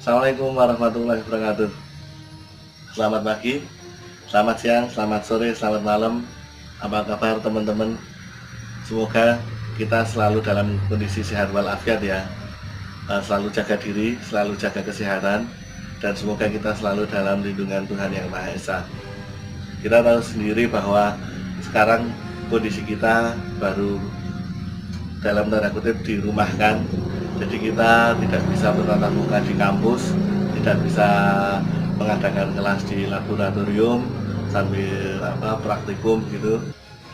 Assalamualaikum warahmatullahi wabarakatuh. Selamat pagi, selamat siang, selamat sore, selamat malam. Apa kabar teman-teman? Semoga kita selalu dalam kondisi sehat walafiat ya. Selalu jaga diri, selalu jaga kesehatan, dan semoga kita selalu dalam lindungan Tuhan Yang Maha Esa. Kita tahu sendiri bahwa sekarang kondisi kita baru dalam tanda kutip dirumahkan. Jadi kita tidak bisa bertatap muka di kampus, tidak bisa mengadakan kelas di laboratorium sambil praktikum gitu.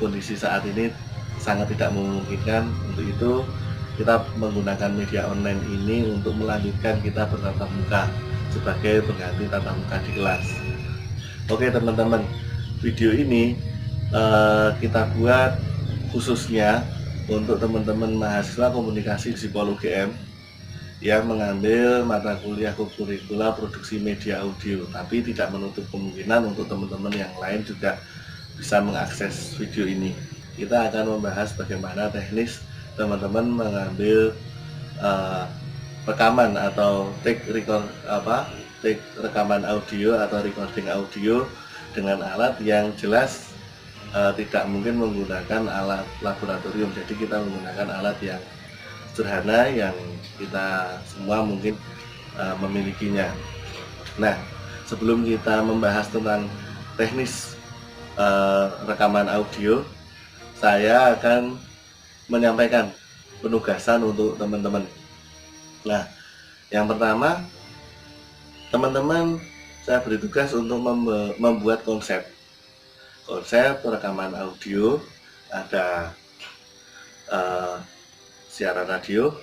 Kondisi saat ini sangat tidak memungkinkan. Untuk itu kita menggunakan media online ini untuk melanjutkan kita bertatap muka sebagai pengganti tatap muka di kelas. Oke teman-teman, video ini kita buat khususnya untuk teman-teman mahasiswa komunikasi psikologi UGM yang mengambil mata kuliah kurikula produksi media audio, tapi tidak menutup kemungkinan untuk teman-teman yang lain juga bisa mengakses video ini. Kita akan membahas bagaimana teknis teman-teman mengambil rekaman atau take rekaman audio atau recording audio dengan alat yang jelas tidak mungkin menggunakan alat laboratorium. Jadi kita menggunakan alat yang sederhana yang kita semua mungkin memilikinya. Nah, sebelum kita membahas tentang teknis rekaman audio, saya akan menyampaikan penugasan untuk teman-teman. Nah, yang pertama, teman-teman saya beri tugas untuk membuat konsep rekaman audio. Ada siaran radio,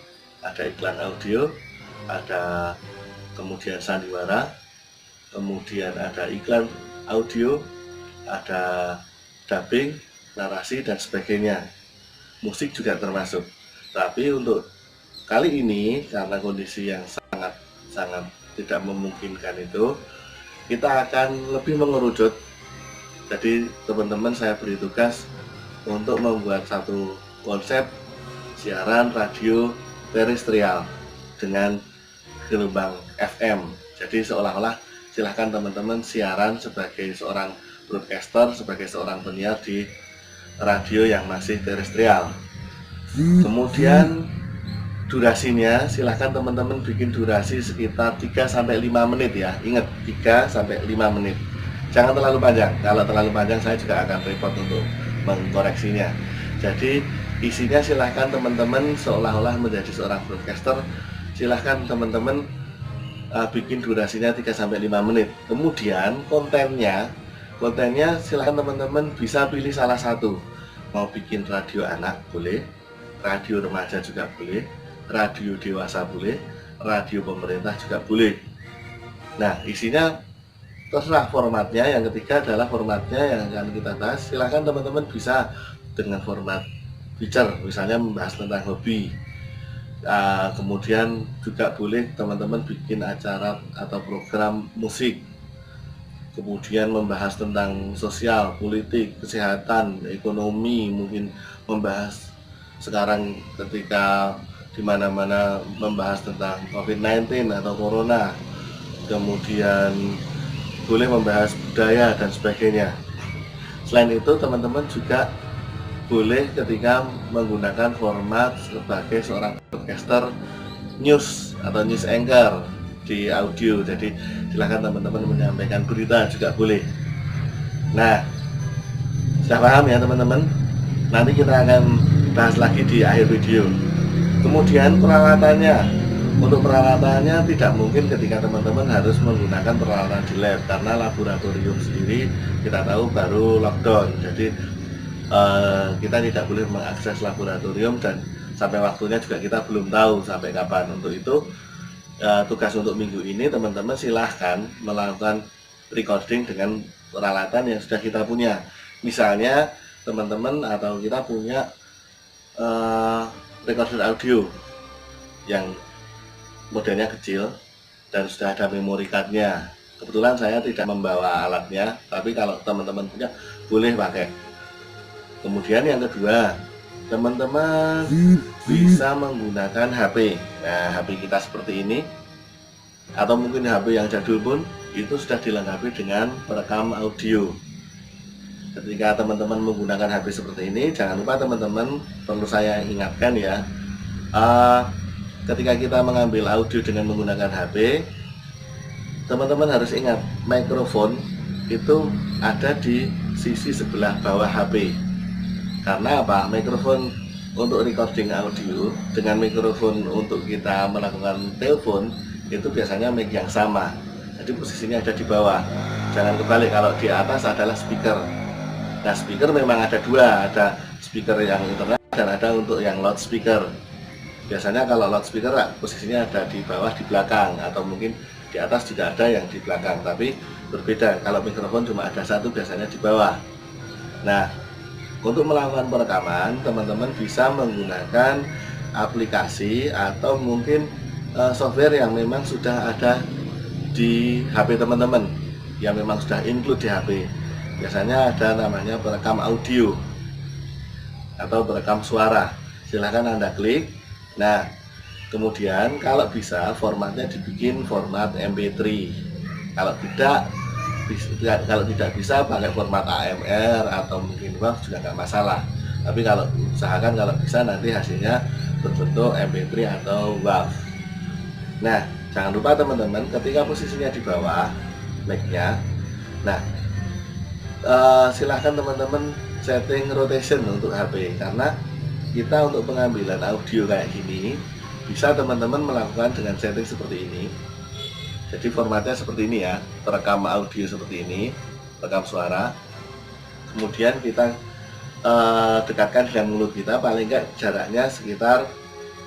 ada iklan audio, ada kemudian sandiwara, kemudian ada iklan audio, ada dubbing, narasi dan sebagainya. Musik juga termasuk. Tapi untuk kali ini karena kondisi yang sangat tidak memungkinkan itu, kita akan lebih mengerucut. Jadi teman-teman saya beri tugas untuk membuat satu konsep siaran radio terestrial dengan gelombang FM. Jadi seolah-olah silahkan teman-teman siaran sebagai seorang broadcaster, sebagai seorang penyiar di radio yang masih terestrial. Kemudian durasinya silahkan teman-teman bikin durasi sekitar 3-5 menit ya. Ingat 3-5 menit. Jangan terlalu panjang. Kalau terlalu panjang saya juga akan repot untuk mengkoreksinya. Jadi isinya silahkan teman-teman seolah-olah menjadi seorang broadcaster. Silahkan teman-teman bikin durasinya 3-5 menit. Kemudian kontennya silahkan teman-teman bisa pilih salah satu. Mau bikin radio anak boleh, radio remaja juga boleh, radio dewasa boleh, radio pemerintah juga boleh. Nah, isinya terserah formatnya. Yang ketiga adalah formatnya yang akan kita bahas. Silahkan teman-teman bisa dengan format feature, misalnya membahas tentang hobi. Kemudian juga boleh teman-teman bikin acara atau program musik. Kemudian membahas tentang sosial, politik, kesehatan, ekonomi, mungkin membahas sekarang ketika dimana-mana membahas tentang COVID-19 atau Corona. Kemudian boleh membahas budaya dan sebagainya. Selain itu teman-teman juga boleh ketika menggunakan format sebagai seorang podcaster news atau news anchor di audio. Jadi silahkan teman-teman menyampaikan berita juga boleh. Nah, sudah paham ya teman-teman? Nanti kita akan bahas lagi di akhir video. Kemudian peralatannya. Untuk peralatannya tidak mungkin ketika teman-teman harus menggunakan peralatan di lab, karena laboratorium sendiri kita tahu baru lockdown. Jadi kita tidak boleh mengakses laboratorium dan sampai waktunya juga kita belum tahu sampai kapan. Untuk itu tugas untuk minggu ini teman-teman silahkan melakukan recording dengan peralatan yang sudah kita punya. Misalnya teman-teman atau kita punya recorder audio yang modelnya kecil dan sudah ada memory cardnya. Kebetulan saya tidak membawa alatnya, tapi kalau teman-teman punya boleh pakai. Kemudian yang kedua, teman-teman bisa menggunakan HP. Nah, HP kita seperti ini. atau mungkin HP yang jadul pun itu sudah dilengkapi dengan perekam audio. Ketika teman-teman menggunakan HP seperti ini, jangan lupa teman-teman, perlu saya ingatkan ya, ketika kita mengambil audio dengan menggunakan HP, teman-teman harus ingat mikrofon itu ada di sisi sebelah bawah HP. Karena apa? Mikrofon untuk recording audio dengan mikrofon untuk kita melakukan telepon itu biasanya mic yang sama, jadi posisinya ada di bawah. Jangan kebalik, kalau di atas adalah speaker. Nah, speaker memang ada dua, ada speaker yang internet dan ada untuk yang loudspeaker. Biasanya kalau loudspeaker posisinya ada di bawah, di belakang, atau mungkin di atas juga ada yang di belakang, tapi berbeda. Kalau mikrofon cuma ada satu, biasanya di bawah. Nah, untuk melakukan perekaman, teman-teman bisa menggunakan aplikasi atau mungkin software yang memang sudah ada di HP teman-teman, yang memang sudah include di HP. Biasanya ada namanya perekam audio atau perekam suara. Silahkan Anda klik. Nah, kemudian kalau bisa formatnya dibikin format MP3. Kalau tidak bisa pakai format AMR atau mungkin WAV juga nggak masalah. Tapi kalau usahakan kalau bisa nanti hasilnya berbentuk MP3 atau WAV. Nah, jangan lupa teman-teman, ketika posisinya di bawah mic-nya, nah silahkan teman-teman setting rotation untuk HP, karena kita untuk pengambilan audio kayak gini bisa teman-teman melakukan dengan setting seperti ini. Jadi formatnya seperti ini ya, perekam audio seperti ini, perekam suara. Kemudian kita dekatkan dengan mulut kita, paling enggak jaraknya sekitar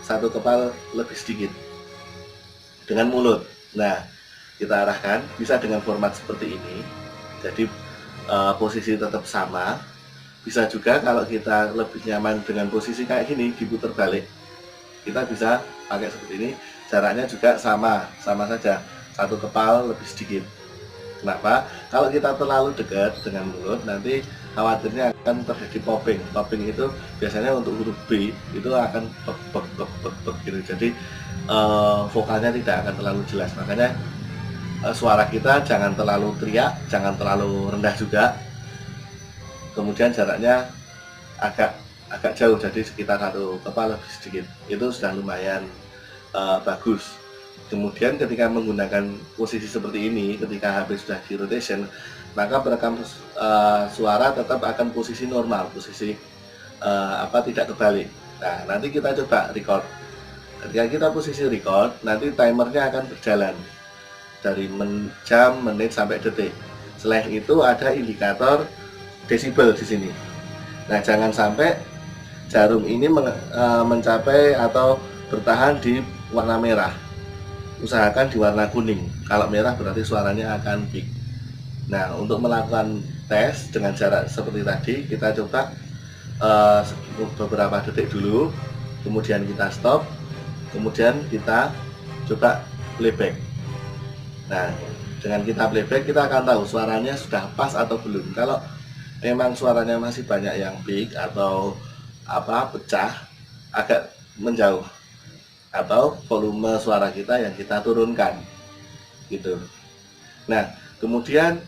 1 kepal lebih sedikit dengan mulut. Nah, kita arahkan, bisa dengan format seperti ini. Jadi posisi tetap sama. Bisa juga kalau kita lebih nyaman dengan posisi kayak gini, diputar balik, kita bisa pakai seperti ini. Jaraknya juga sama saja, 1 kepal lebih sedikit. Kenapa? Kalau kita terlalu dekat dengan mulut, nanti khawatirnya akan terjadi popping. Popping itu biasanya untuk huruf B itu akan bek gitu. Jadi vokalnya tidak akan terlalu jelas. Makanya suara kita jangan terlalu teriak, jangan terlalu rendah juga. Kemudian jaraknya agak jauh, jadi sekitar 1 kepal lebih sedikit. Itu sudah lumayan bagus. Kemudian ketika menggunakan posisi seperti ini, ketika HP sudah di rotation, maka perekam suara tetap akan posisi normal, posisi tidak kebalik. Nah, nanti kita coba record. Ketika kita posisi record, nanti timernya akan berjalan dari jam, menit sampai detik. Selain itu ada indikator desibel di sini. Nah, jangan sampai jarum ini mencapai atau bertahan di warna merah. Usahakan di warna kuning. Kalau merah berarti suaranya akan peak. Nah, untuk melakukan tes dengan jarak seperti tadi, kita coba beberapa detik dulu, kemudian kita stop, kemudian kita coba playback. Nah, dengan kita playback, kita akan tahu suaranya sudah pas atau belum. Kalau memang suaranya masih banyak yang peak atau pecah, agak menjauh, atau volume suara kita yang kita turunkan gitu. Nah, kemudian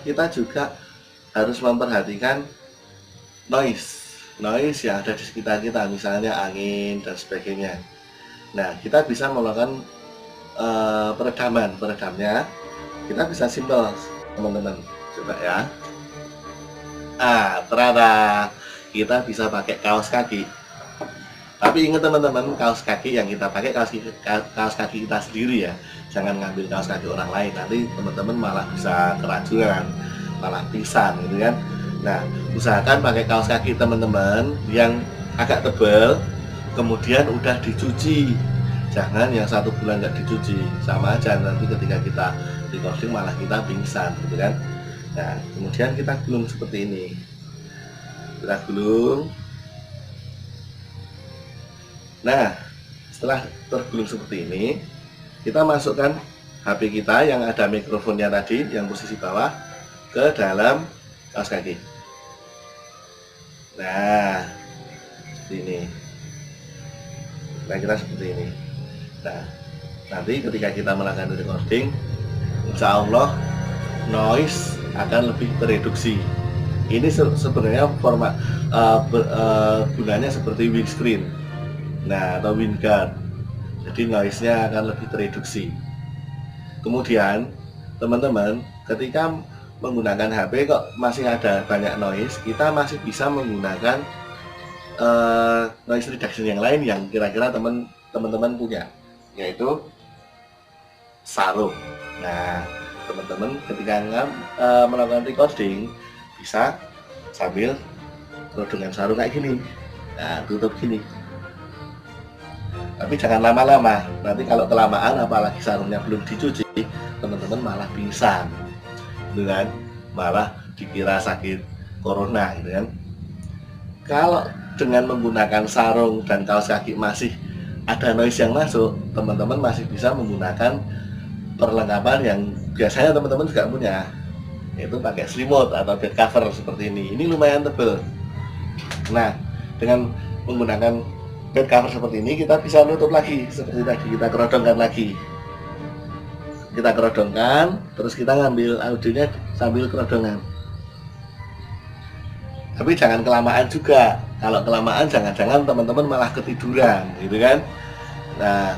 kita juga harus memperhatikan noise yang ada di sekitar kita, misalnya angin dan sebagainya. Nah, kita bisa melakukan peredamnya kita bisa simpel, teman-teman. Coba ya. Ternyata kita bisa pakai kaos kaki. Tapi ingat teman-teman, kaos kaki yang kita pakai kaos kaki kita sendiri ya. Jangan ngambil kaos kaki orang lain, nanti teman-teman malah bisa keracunan, malah pingsan gitu kan. Nah, usahakan pakai kaos kaki teman-teman yang agak tebal, kemudian udah dicuci. Jangan yang 1 bulan nggak dicuci, sama aja nanti ketika kita recording malah kita pingsan gitu kan. Nah, kemudian kita gulung seperti ini. Kita gulung. Nah, setelah tergulung seperti ini, kita masukkan HP kita yang ada mikrofonnya tadi, yang posisi bawah, ke dalam kaos kaki. Nah, seperti ini. Nah, kita seperti ini. Nah, Nanti ketika kita melakukan recording, insya Allah noise akan lebih tereduksi. Ini sebenarnya format gunanya seperti windscreen, nah atau windguard. Jadi noise-nya akan lebih tereduksi. Kemudian teman-teman, ketika menggunakan HP kok masih ada banyak noise, kita masih bisa menggunakan noise reduction yang lain yang kira-kira teman-teman punya, yaitu sarung. Nah, teman-teman ketika melakukan recording bisa sambil kerodongan sarung kayak gini. Nah, tutup gini. Tapi jangan lama-lama. Nanti kalau kelamaan, apalagi sarungnya belum dicuci, teman-teman malah pingsan, gitu kan? Malah dikira sakit corona, gitu kan? Kalau dengan menggunakan sarung dan kaos kaki masih ada noise yang masuk, teman-teman masih bisa menggunakan perlengkapan yang biasanya teman-teman juga punya, yaitu pakai selimut atau bed cover seperti ini. Ini lumayan tebal. Nah, dengan menggunakan bed cover seperti ini, kita bisa nutup lagi seperti tadi, kita kerodongkan lagi. Kita kerodongkan, terus kita ngambil audionya sambil kerodongan. Tapi jangan kelamaan juga. Kalau kelamaan jangan-jangan teman-teman malah ketiduran, gitu kan? Nah,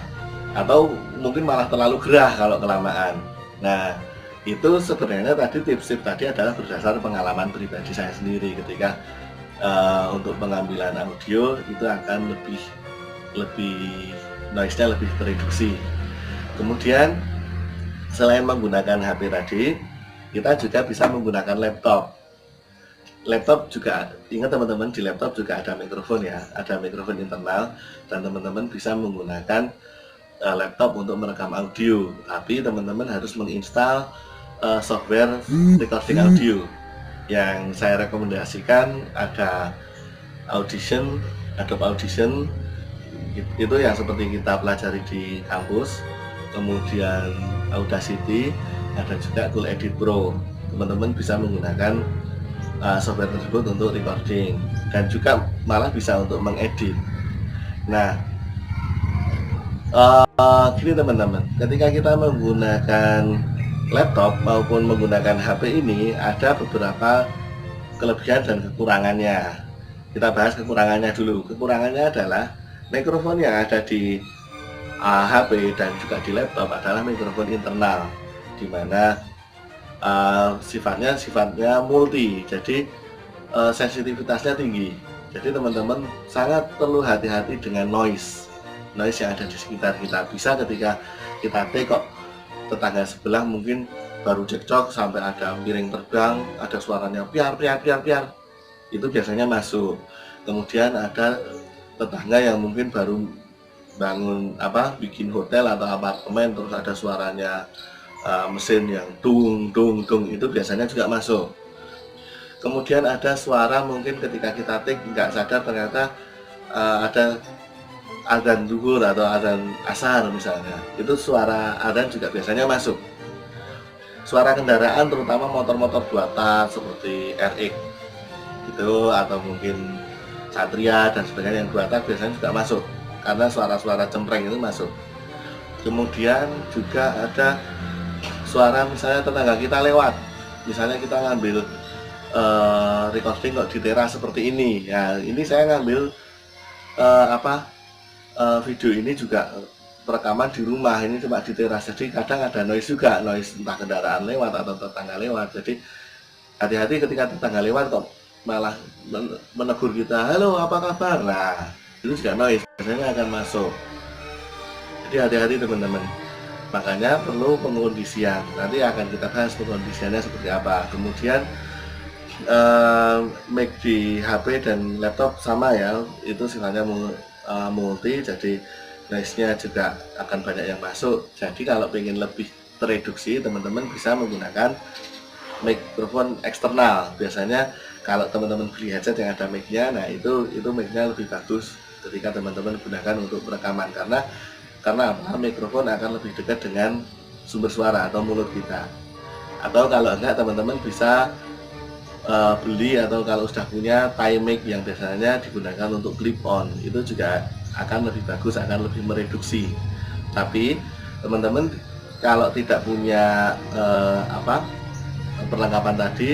atau mungkin malah terlalu gerah kalau kelamaan. Nah, itu sebenarnya tadi tips-tips tadi adalah berdasar pengalaman pribadi saya sendiri ketika untuk pengambilan audio itu akan lebih noise-nya lebih tereduksi. Kemudian selain menggunakan HP tadi, kita juga bisa menggunakan laptop. Laptop juga, ingat teman-teman, di laptop juga ada mikrofon ya, ada mikrofon internal, dan teman-teman bisa menggunakan laptop untuk merekam audio. Tapi teman-teman harus menginstal software recording audio. Yang saya rekomendasikan ada Audition, Adobe Audition, itu yang seperti kita pelajari di kampus. Kemudian Audacity, ada juga Cool Edit Pro. Teman-teman bisa menggunakan software tersebut untuk recording dan juga malah bisa untuk mengedit. Nah, gini teman-teman, ketika kita menggunakan laptop maupun menggunakan HP ini ada beberapa kelebihan dan kekurangannya. Kita bahas kekurangannya dulu. Kekurangannya adalah mikrofon yang ada di HP dan juga di laptop adalah mikrofon internal, di mana sifatnya multi, jadi sensitivitasnya tinggi. Jadi teman-teman sangat perlu hati-hati dengan noise yang ada di sekitar kita. Bisa ketika kita take kok tetangga sebelah mungkin baru cekcok sampai ada piring terbang, ada suaranya piar, itu biasanya masuk. Kemudian ada tetangga yang mungkin baru bangun bikin hotel atau apartemen, terus ada suaranya mesin yang dung, itu biasanya juga masuk. Kemudian ada suara mungkin ketika kita take nggak sadar ternyata ada adzan zuhur atau adzan asar misalnya, itu suara adzan juga biasanya masuk. Suara kendaraan terutama motor-motor buatan seperti RX itu atau mungkin Satria dan sebagainya yang buatan biasanya juga masuk karena suara-suara cempreng itu masuk. Kemudian juga ada suara misalnya tetangga kita lewat, misalnya kita ngambil recording kok di teras seperti ini ya, ini saya ngambil video ini juga perekaman di rumah, ini cuma di teras, jadi kadang ada noise juga, noise entah kendaraan lewat atau tetangga lewat. Jadi hati-hati ketika tetangga lewat kok malah menegur kita, halo apa kabar, nah itu juga noise, biasanya akan masuk. Jadi hati-hati teman-teman, makanya perlu pengkondisian, nanti akan kita bahas pengkondisiannya seperti apa. Kemudian mic di HP dan laptop sama ya, itu sifatnya multi, jadi noise-nya juga akan banyak yang masuk. Jadi kalau ingin lebih tereduksi, teman-teman bisa menggunakan mikrofon eksternal. Biasanya kalau teman-teman beli headset yang ada mic-nya, nah itu mic-nya lebih bagus ketika teman-teman gunakan untuk perekaman, karena mikrofon akan lebih dekat dengan sumber suara atau mulut kita. Atau kalau enggak, teman-teman bisa beli atau kalau sudah punya tie mic yang biasanya digunakan untuk clip on, itu juga akan lebih bagus, akan lebih mereduksi. Tapi teman-teman kalau tidak punya perlengkapan tadi,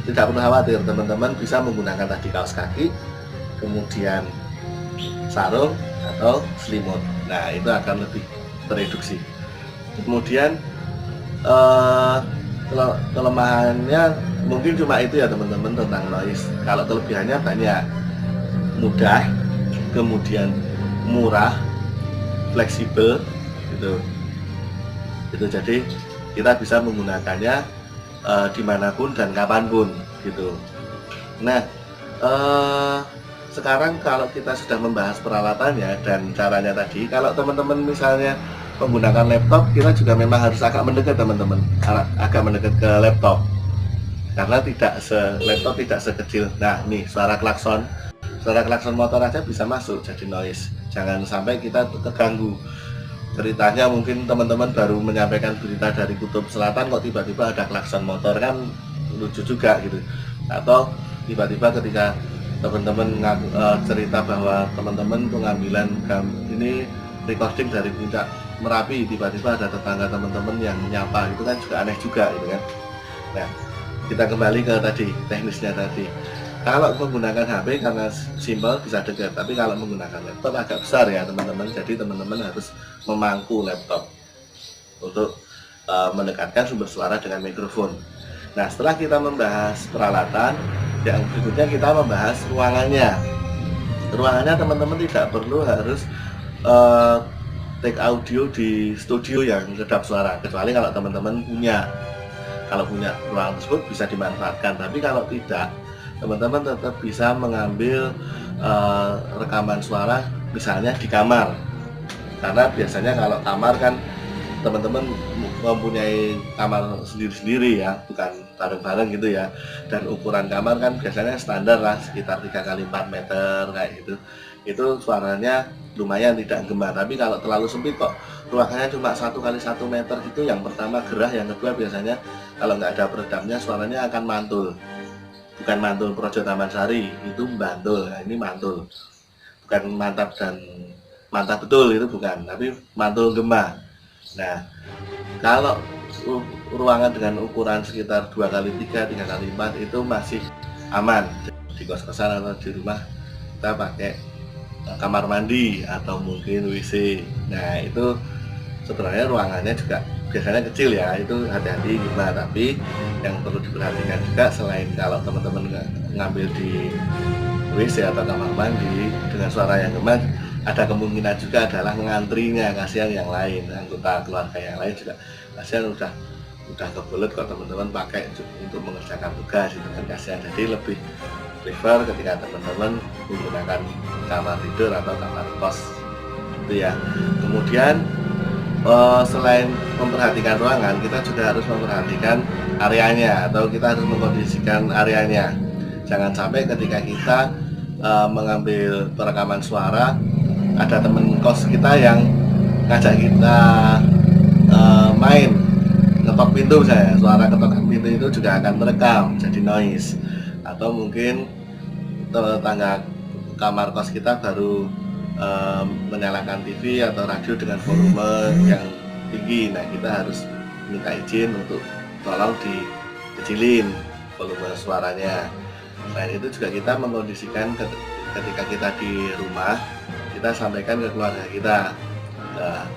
tidak perlu khawatir, teman-teman bisa menggunakan tadi kaos kaki, kemudian sarung atau selimut. Nah, itu akan lebih tereduksi. Kemudian kelemahannya mungkin cuma itu ya teman-teman tentang noise. Kalau kelebihannya banyak, mudah, kemudian murah, fleksibel gitu. Itu jadi kita bisa menggunakannya dimanapun dan kapanpun gitu. Nah, sekarang kalau kita sudah membahas peralatannya dan caranya tadi, kalau teman-teman misalnya menggunakan laptop, kita juga memang harus agak mendekat teman-teman, agak mendekat ke laptop, karena laptop tidak sekecil. Nah, nih suara klakson motor aja bisa masuk jadi noise. Jangan sampai kita terganggu. Ceritanya mungkin teman-teman baru menyampaikan berita dari Kutub Selatan, kok tiba-tiba ada klakson motor, kan lucu juga gitu. Atau tiba-tiba ketika teman-teman cerita bahwa teman-teman pengambilan ini recording dari puncak Merapi, tiba-tiba ada tetangga teman-teman yang menyapa, itu kan juga aneh juga gitu kan. Nah, kita kembali ke tadi teknisnya tadi. Kalau menggunakan HP karena simpel bisa dekat, tapi kalau menggunakan laptop agak besar ya teman-teman. Jadi teman-teman harus memangku laptop untuk mendekatkan sumber suara dengan mikrofon. Nah, setelah kita membahas peralatan, yang berikutnya kita membahas ruangannya. Ruangannya teman-teman tidak perlu harus take audio di studio yang kedap suara, kecuali kalau teman-teman punya. Kalau punya ruangan tersebut bisa dimanfaatkan, tapi kalau tidak, teman-teman tetap bisa mengambil rekaman suara misalnya di kamar, karena biasanya kalau kamar kan teman-teman mempunyai kamar sendiri-sendiri ya, bukan bareng-bareng gitu ya, dan ukuran kamar kan biasanya standar lah sekitar 3x4 meter kayak gitu. Itu suaranya lumayan tidak gema. Tapi kalau terlalu sempit kok ruangannya cuma 1x1 meter gitu, yang pertama gerah, yang kedua biasanya kalau nggak ada peredamnya suaranya akan mantul. Bukan mantul Projo Taman Sari, itu bantul. Nah, ini mantul, bukan mantap betul, itu bukan, tapi mantul gema. Nah, kalau ruangan dengan ukuran sekitar 2x3, 3x4 itu masih aman. Di kos-kosan atau di rumah kita pakai kamar mandi atau mungkin WC. Nah, itu sebenarnya ruangannya juga biasanya kecil ya, itu hati-hati gimana. Tapi yang perlu diperhatikan juga, selain kalau teman-teman ngambil di WC atau kamar mandi dengan suara yang gema, ada kemungkinan juga adalah mengantrinya, kasihan yang lain, anggota keluarga yang lain juga kasihan, udah kebelet kok teman-teman pakai untuk mengerjakan tugas, itu kan kasihan. Jadi lebih prefer ketika teman-teman menggunakan kamar tidur atau kamar kos itu ya. Kemudian selain memperhatikan ruangan, kita juga harus memperhatikan areanya, atau kita harus mengkondisikan areanya. Jangan sampai ketika kita mengambil perekaman suara, ada teman kos kita yang ngajak kita main ngetok pintu misalnya, suara ketokan pintu itu juga akan merekam jadi noise. Atau mungkin tetangga kamar kos kita baru menyalakan TV atau radio dengan volume yang tinggi. Nah, kita harus minta izin untuk tolong dikecilin volume suaranya. Selain itu juga kita mengkondisikan ketika kita di rumah, kita sampaikan ke keluarga kita,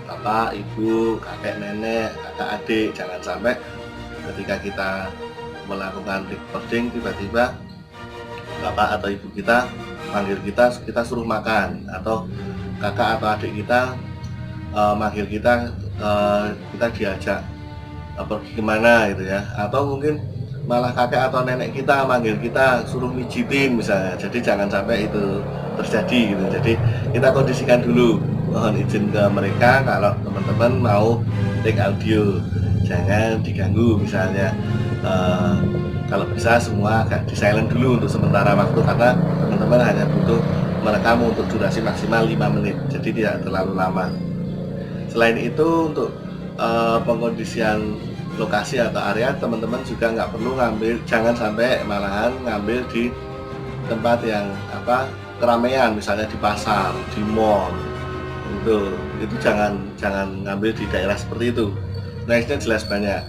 bapak, ibu, kakek, nenek, kakak, adik. Jangan sampai ketika kita melakukan recording tiba-tiba bapak atau ibu kita manggil kita suruh makan, atau kakak atau adik kita manggil kita diajak pergi kemana gitu ya, atau mungkin malah kakek atau nenek kita manggil kita suruh mijitin misalnya. Jadi jangan sampai itu terjadi gitu. Jadi kita kondisikan dulu, mohon izin ke mereka kalau teman-teman mau take audio, jangan diganggu misalnya. Kalau bisa semua agak di silent dulu untuk sementara waktu, karena teman-teman hanya butuh merekam untuk durasi maksimal 5 menit, jadi tidak terlalu lama. Selain itu, untuk pengkondisian lokasi atau area, teman-teman juga nggak perlu ngambil, jangan sampai malahan ngambil di tempat yang keramaian, misalnya di pasar, di mall, Tuh, itu jangan ngambil di daerah seperti itu. Noise-nya jelas banyak.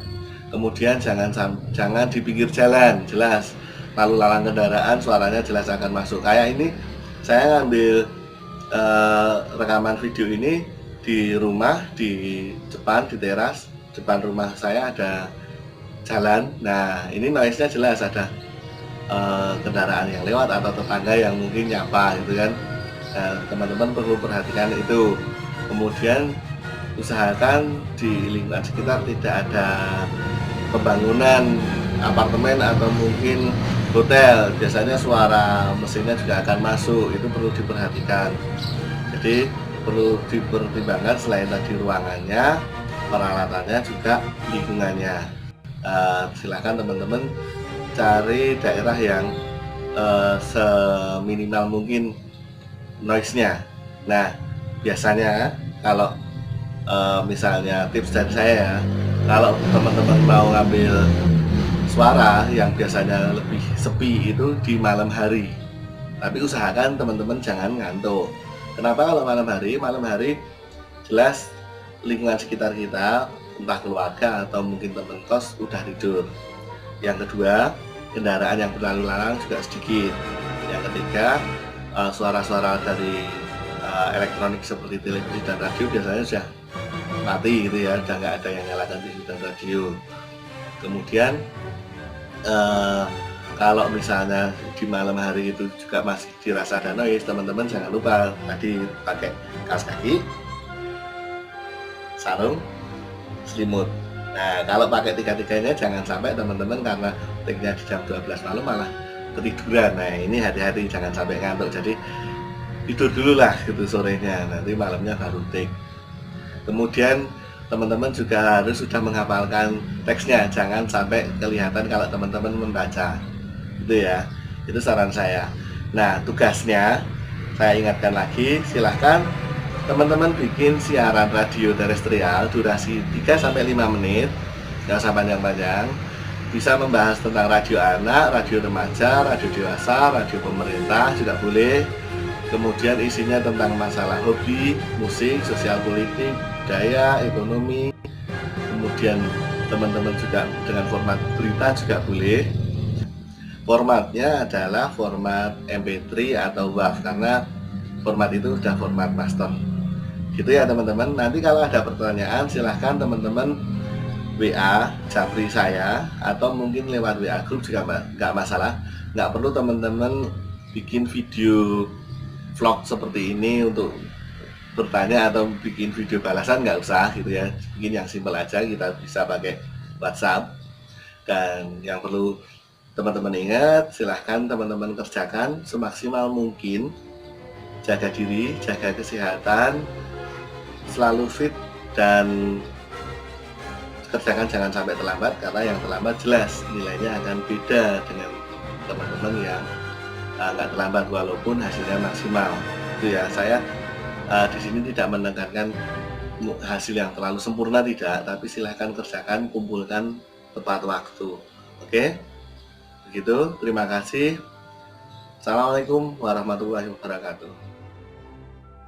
Kemudian jangan di pinggir jalan, jelas. Lalu lalang kendaraan suaranya jelas akan masuk. Kayak ini saya ngambil rekaman video ini di rumah, di depan, di teras depan rumah saya ada jalan. Nah, ini noise-nya jelas ada kendaraan yang lewat atau tetangga yang mungkin nyapa gitu kan. Nah, teman-teman perlu perhatikan itu. Kemudian usahakan di lingkungan sekitar tidak ada pembangunan apartemen atau mungkin hotel. Biasanya suara mesinnya juga akan masuk, itu perlu diperhatikan. Jadi perlu dipertimbangkan selain tadi ruangannya, peralatannya juga lingkungannya. Silakan teman-teman cari daerah yang seminimal mungkin noise-nya. Nah, biasanya kalau misalnya tips dari saya, kalau teman-teman mau ngambil suara yang biasanya lebih sepi itu di malam hari. Tapi usahakan teman-teman jangan ngantuk. Kenapa kalau malam hari? Malam hari jelas lingkungan sekitar kita, entah keluarga atau mungkin teman kos udah tidur. Yang kedua, kendaraan yang berlalu lalang juga sedikit. Yang ketiga, suara-suara dari elektronik seperti televisi dan radio biasanya sudah mati gitu ya, udah nggak ada yang nyalakan TV dan radio. Kemudian kalau misalnya di malam hari itu juga masih dirasa ada noise, teman-teman jangan lupa tadi pakai kaos kaki, sarung, selimut. Nah, kalau pakai tiga-tiganya jangan sampai teman-teman karena take-nya di jam 12 malam malah ketiduran. Nah, ini hati-hati jangan sampai ngantuk. Jadi tidur dulu lah gitu sorenya, nanti malamnya baru take. Kemudian teman-teman juga harus sudah menghafalkan teksnya, jangan sampai kelihatan kalau teman-teman membaca. Itu ya, itu saran saya. Nah, tugasnya saya ingatkan lagi, silahkan teman-teman bikin siaran radio terestrial durasi 3-5 menit, nggak usah panjang-panjang. Bisa membahas tentang radio anak, radio remaja, radio dewasa, radio pemerintah juga boleh. Kemudian isinya tentang masalah hobi, musik, sosial politik, budaya, ekonomi. Kemudian teman-teman juga dengan format berita juga boleh. Formatnya adalah format MP3 atau WAV karena format itu sudah format master. Gitu ya teman-teman. Nanti kalau ada pertanyaan silahkan teman-teman WA Japri saya atau mungkin lewat WA grup juga nggak masalah. Nggak perlu teman-teman bikin video vlog seperti ini untuk bertanya atau bikin video balasan, nggak usah gitu ya. Bikin yang simpel aja, kita bisa pakai WhatsApp. Dan yang perlu teman-teman ingat, silahkan teman-teman kerjakan semaksimal mungkin. Jaga diri, jaga kesehatan, selalu fit, dan kerjakan jangan sampai terlambat, karena yang terlambat jelas nilainya akan beda dengan teman-teman yang nggak terlambat walaupun hasilnya maksimal. Itu ya, saya di sini tidak menekankan hasil yang terlalu sempurna, tidak, tapi silahkan kerjakan, kumpulkan tepat waktu. Oke, begitu. Terima kasih. Assalamualaikum warahmatullahi wabarakatuh.